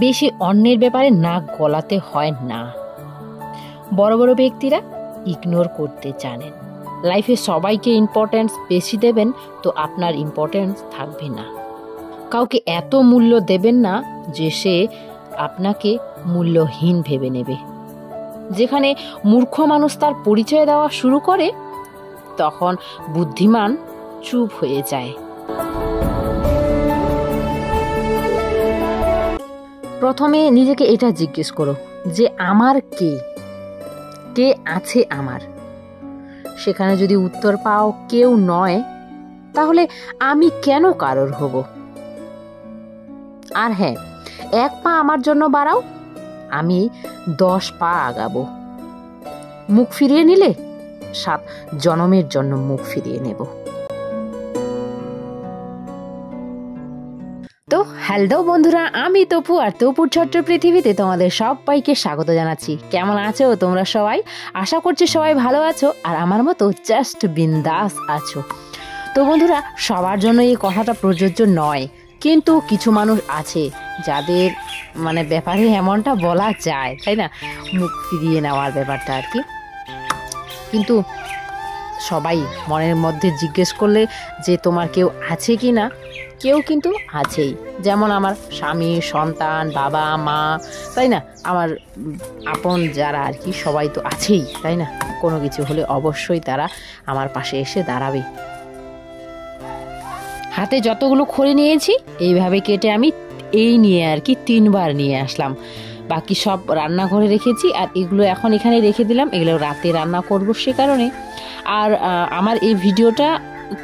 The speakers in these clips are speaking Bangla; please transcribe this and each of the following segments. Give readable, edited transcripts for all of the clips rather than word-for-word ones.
বেশি অন্যের ব্যাপারে নাক গলাতে হয় না। বড় বড় ব্যক্তিরা ইগনোর করতে জানেন। লাইফে সবাইকে ইম্পর্টেন্স বেশি দেবেন তো আপনার ইম্পর্টেন্স থাকবে না। কাউকে এত মূল্য দেবেন না যে সে আপনাকে মূল্যহীন ভেবে নেবে। যেখানে মূর্খ মানুষ তার পরিচয় দেওয়া শুরু করে তখন বুদ্ধিমান চুপ হয়ে যায়। প্রথমে নিজেকে এটা জিজ্ঞেস করো যে আমার কে আছে আমার। সেখানে যদি উত্তর পাও কেউ নয়, তাহলে আমি কেন কারোর হব। আর হ্যাঁ, 1 পা আমার জন্য বাড়াও, আমি 10 পা আগাবো। মুখ ফিরিয়ে নিলে 7 জনমের জন্য মুখ ফিরিয়ে নেব। তো হ্যালো বন্ধুরা, আমি তপু আর তপুর ছোট্ট পৃথিবীতে তোমাদের সবাইকে স্বাগত জানাচ্ছি। কেমন আছো তোমরা সবাই? আশা করছি সবাই ভালো আছো আর আমার মতো জাস্ট বিন্দাস আছো। তো বন্ধুরা, সবার জন্য এই কথাটা প্রযোজ্য নয়, কিন্তু কিছু মানুষ আছে যাদের ব্যাপারে এমনটা বলা যায়, তাই না? মুখ ফিরিয়ে নেওয়ার ব্যাপারটা আর কি। কিন্তু সবাই মনের মধ্যে জিজ্ঞেস করলে যে তোমার কেউ আছে কি না, কেউ কিন্তু আছেই। যেমন আমার স্বামী, সন্তান, বাবা, মা, তাই না? আমার আপন যারা আর কি, সবাই তো আছেই, তাই না? কোনো কিছু হলে অবশ্যই তারা আমার পাশে এসে দাঁড়াবে। হাতে যতগুলো খড়ি নিয়েছি এইভাবে কেটে আমি নিয়ে আর কি 3 বার নিয়ে আসলাম। বাকি সব রান্নাঘরে রেখেছি আর এগুলো এখন এখানে রেখে দিলাম। এগুলো রাতে রান্না করব সে কারণে। আর আমার এই ভিডিওটা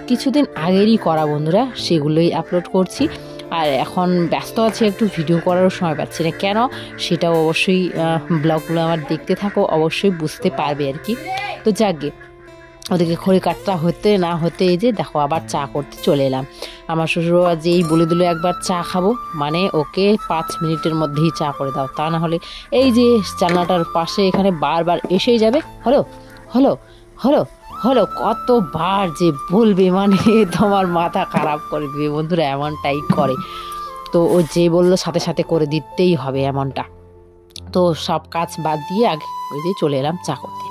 কিছুদিন আগেরই করা বন্ধুরা, সেগুলোই আপলোড করছি। আর এখন ব্যস্ত আছে, একটু ভিডিও করারও সময় পাচ্ছি না। কেন সেটাও অবশ্যই ব্লগগুলো আমার দেখতে থাকো, অবশ্যই বুঝতে পারবে আর কি। তো যাকগে, ওদেরকে খড়ি কাটটা হতে না হতে এই যে দেখো আবার চা করতে চলে এলাম। আমার শ্বশুরবাবা যেই বলে দিল একবার চা খাবো, ওকে 5 মিনিটের মধ্যেই চা করে দাও, তা না হলে এই যে জানলাটার পাশে এখানে বারবার এসেই যাবে, হলো হলো হলো হলো, কতবার যে বলবে, তোমার মাথা খারাপ করে দিবে বন্ধুরা, এমনটাই করে। তো ও যে বললো সাথে সাথে করে দিতেই হবে এমনটা। তো সব কাজ বাদ দিয়ে আগে ওই যে চলে এলাম চা করতে।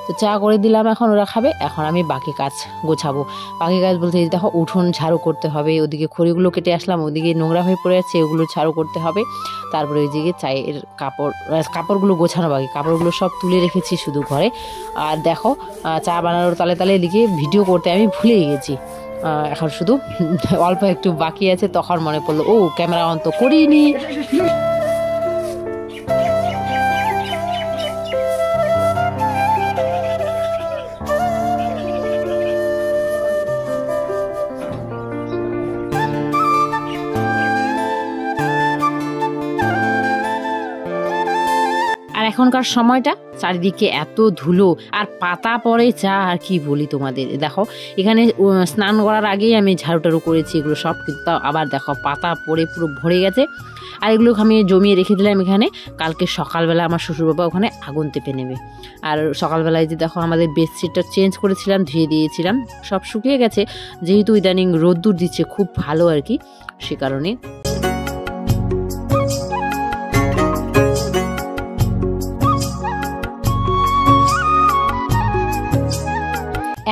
তো চা করে দিলাম, এখন ওরা খাবে। এখন আমি বাকি কাজ গোছাবো। বাকি কাজ বলতে দেখো উঠোন ঝাড়ু করতে হবে, ওদিকে খড়িগুলো কেটে আসলাম, ওদিকে নোংরা হয়ে পড়ে যাচ্ছে, ওগুলো ঝাড়ু করতে হবে। তারপরে ওইদিকে চায়ের কাপড়গুলো গোছানো বাকি, কাপড়গুলো সব তুলে রেখেছি শুধু ঘরে। আর দেখো চা বানানোর তালে তালে এদিকে ভিডিও করতে আমি ভুলেই গেছি। এখন শুধু অল্প একটু বাকি আছে, তখন মনে পড়লো ও ক্যামেরা অন তো করিনি। আর এখনকার সময়টা চারিদিকে এত ধুলো আর পাতা পড়ে চা, আর কি বলি তোমাদের। দেখো এখানে স্নান করার আগেই আমি ঝাড়ু টাড়ু করেছি এগুলো সব, কিন্তু আবার দেখো পাতা পড়ে পুরো ভরে গেছে। আর এগুলো আমি জমিয়ে রেখে দিলাম এখানে, কালকে সকালবেলা আমার শ্বশুরবাবা ওখানে আগুন তেপে নেবে। আর সকালবেলায় যে দেখো আমাদের বেডশিটটা চেঞ্জ করেছিলাম, ধুয়ে দিয়েছিলাম, সব শুকিয়ে গেছে। যেহেতু ইদানিং রোদ্দুর দিচ্ছে খুব ভালো আর কি, সে কারণে।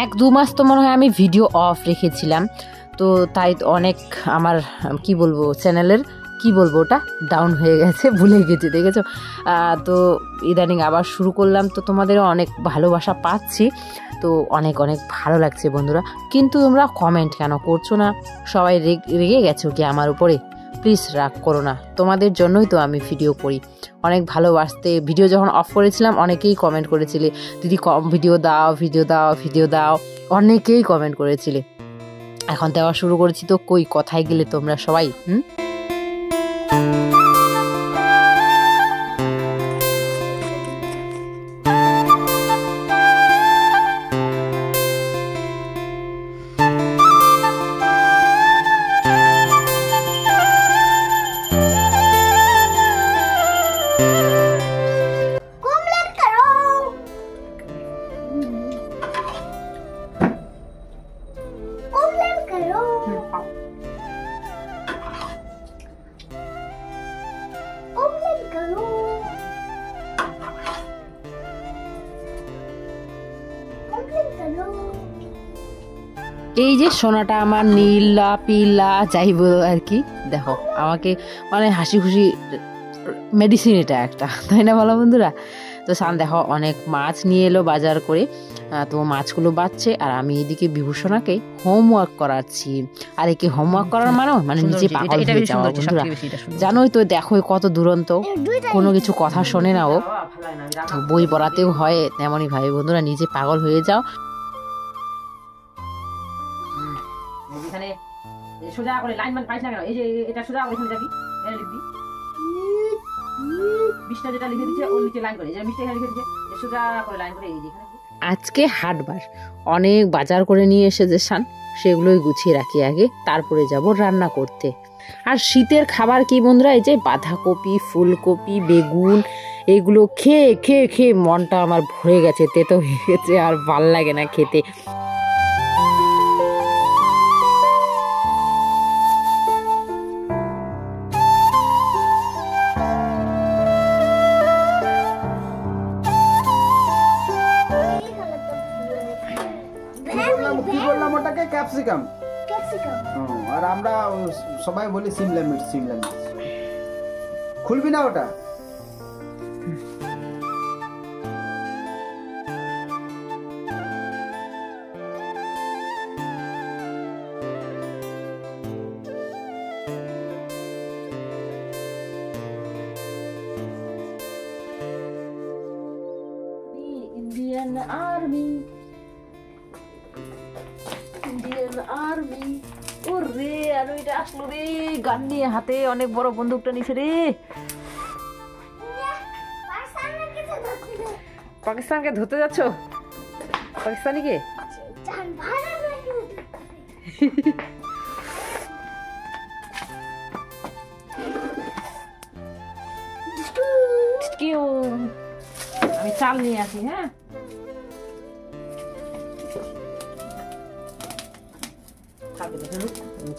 1-2 মাস তো মনে হয় আমি ভিডিও অফ রেখেছিলাম, তো তাই অনেক আমার কি বলবো চ্যানেলের ওটা ডাউন হয়ে গেছে, ভুলে গেছি, দেখেছো? তো ইদানিং আবার শুরু করলাম, তো তোমাদেরও অনেক ভালোবাসা পাচ্ছি, তো অনেক অনেক ভালো লাগছে বন্ধুরা। কিন্তু তোমরা কমেন্ট কেন করছো না? সবাই রেগে গেছো কি আমার উপরে? প্লিজ রাগ করো না, তোমাদের জন্যই তো আমি ভিডিও করি। অনেক ভালোবাসতে, ভিডিও যখন অফ করেছিলাম অনেকেই কমেন্ট করেছিলে দিদি কম ভিডিও দাও, অনেকেই কমেন্ট করেছিলে। এখন দেওয়া শুরু করেছি তো কই কথায় গেলে তোমরা সবাই এই যে সোনাটা আমার নীলা পিলা যাই বলো আর কি, দেখো আমাকে মানে হাসি খুশি মেডিসিন এটা একটা, তাই না বলো বন্ধুরা? তো সান দেখো অনেক মাছ নিয়ে এলো বাজার করে, তো মাছগুলো বাচ্ছে আর আমি এদিকে বিভূষণাকে হোমওয়ার্ক করাচ্ছি। আর একে হোমওয়ার্ক করার মানে নিজে পাগল হয়ে যাওয়া বন্ধুরা, জানোই তো, দেখো কত দুরন্ত, কোনো কিছু কথা শোনে না ও, তো বই পড়াতেও হয় তেমনই ভাবে বন্ধুরা, নিজে পাগল হয়ে যাও। এখানে সোজা করে লাইন মান পাইছ না কেন, এই যে এটা সোজা করে এখানে যাবি, এটা লিখবি, বিশটা যেটা লিখে দিচ্ছে ওর নিচে লাইন করে, যে বিশটা এখানে লিখে দিচ্ছে সোজা করে লাইন করে এই যে এখানে। আজকে হাটবার অনেক বাজার করে নিয়ে এসেছে শান, সেগুলোই গুছিয়ে রাখি আগে, তারপরে যাব রান্না করতে। আর শীতের খাবার কি বন্ধুরা, এই যে বাঁধাকপি, ফুলকপি, বেগুন, এগুলো খেয়ে খেয়ে খেয়ে মনটা আমার ভরে গেছে, তেতো হয়ে গেছে, আর ভাল লাগে না খেতে। ক্যাপসিকাম, আর আমরা সবাই বলি সিমলা মির্চ। সিমলা মির্চ খুলবি না ওটা? ইন্ডিয়ান আর্মি, ইন্ডিয়ান আর্মি, ওরে আর ওইটা আসলো রে, গান নিয়ে হাতে অনেক বড় বন্দুকটা নিছে রে। পাকিস্তানকে ধরতে যাচ্ছ? পাকিস্তানিকে? আমি চাল নিয়ে আসি, হ্যাঁ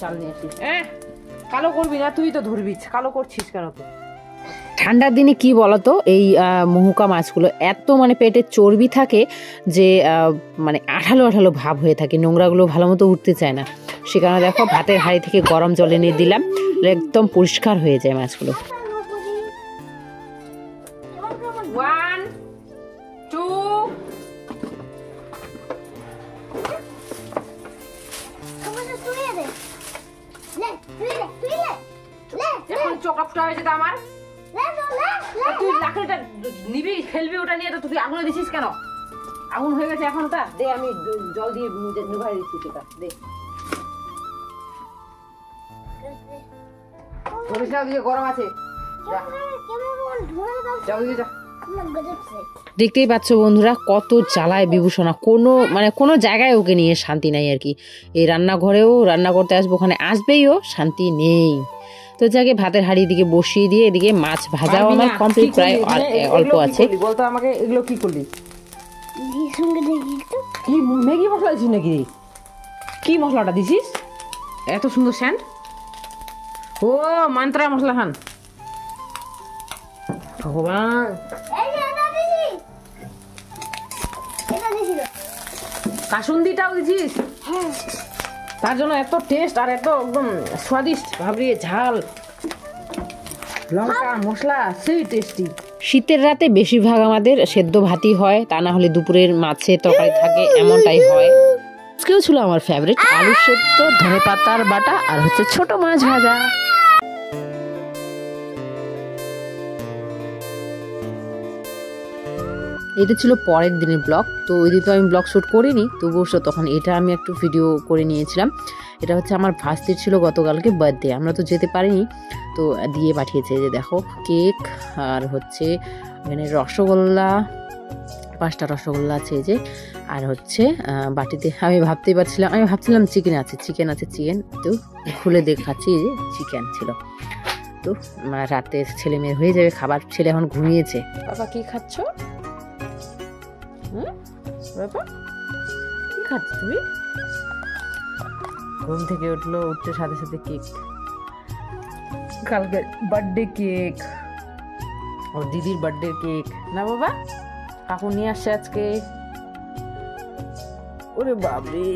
চাল নিয়ে আসি। কালো করবি না, তুই তো ধরবি, কালো করছিস কেন তো? ঠান্ডার দিনে কি বলতো, এই মহুকা মাছগুলো এত মানে পেটে চর্বি থাকে যে মানে আঠালো আঠালো ভাব হয়ে থাকে, নোংরাগুলো ভালো মতো উঠতে চায় না, সে কারণে দেখো ভাতের হাঁড়ি থেকে গরম জল এনে দিলাম, একদম পরিষ্কার হয়ে যায় মাছগুলো। 1 2 চোখটা ফুটা হয়েছে তো আমার, তুই লাকড়িটা নিবি খেলবি, ওটা নিয়ে তো তুই আগুনে দিছিস কেন? আগুন হয়ে গেছে এখন, ওটা দে, আমি জল দিয়ে নিভাই দিচ্ছি, সেটা দে। গরম আছে, দেখতেই পাচ্ছ বন্ধুরা কত জ্বালায় বিভূষণা, কোনো জায়গায় ওকে নিয়ে শান্তি নাই আর কি। এই রান্নাঘরেও রান্না করতে আসবো, ওখানে আসবেই ও শান্তি নেই। তো যাকে ভাতের হাঁড়ি দিকে বসিয়ে দিয়ে এদিকে মাছ ভাজাও আমার কমপ্লিট, প্রায় অল্প আছে। বলতো আমাকে এগুলো কি করলি? কি ম্যাগি মশলা দিছিস নাকি? কি মশলাটা দিছিস এত সুন্দর সেন্ট? ও মান্ত্রা মশলা খান, ভগবান। কাসুন্দিটাও দিছিস? তার জন্য এত টেস্ট আর এত একদম স্বাদিষ্ট, ভাবরি ঝাল, লঙ্কা মশলা, সেই টেস্টি। শীতের রাতে বেশিরভাগ আমাদের সেদ্ধ ভাতই হয়, তা না হলে দুপুরের মাছের তরকারি থাকে, এমনটাই হয়। আজকেও ছিল আমার ফেভারিট আলু সেদ্ধ, ধনেপাতার বাটা আর হচ্ছে ছোট মাছ ভাজা। এটা ছিল পরের দিনের ব্লগ, তো ওই দিন তো আমি ব্লগ শ্যুট করিনি, তবুও তখন এটা আমি একটু ভিডিও করে নিয়েছিলাম। এটা হচ্ছে আমার ভাস্তির ছিল গতকালকে বার্থডে, আমরা তো যেতে পারিনি, তো দিয়ে পাঠিয়েছে। যে দেখো কেক আর হচ্ছে এখানে রসগোল্লা, 5টা রসগোল্লা আছে এই যে, আর হচ্ছে বাটিতে আমি ভাবছিলাম চিকেন আছে, চিকেন তো খুলে দেখাচ্ছি, এই যে চিকেন ছিল। তো রাতে ছেলে মেয়ে হয়ে যাবে খাবার, ছেলে এখন ঘুমিয়েছে। বাবা কি খাচ্ছ? বাবা কি খাচ্ছ তুমি? ঘুম থেকে উঠতে সাথে সাথে কেক, কালকে বার্থডে কেক, ওর দিদির বার্থডে কেক না বাবা, কাকু নিয়ে আসছে আজকে। ওরে বাবরে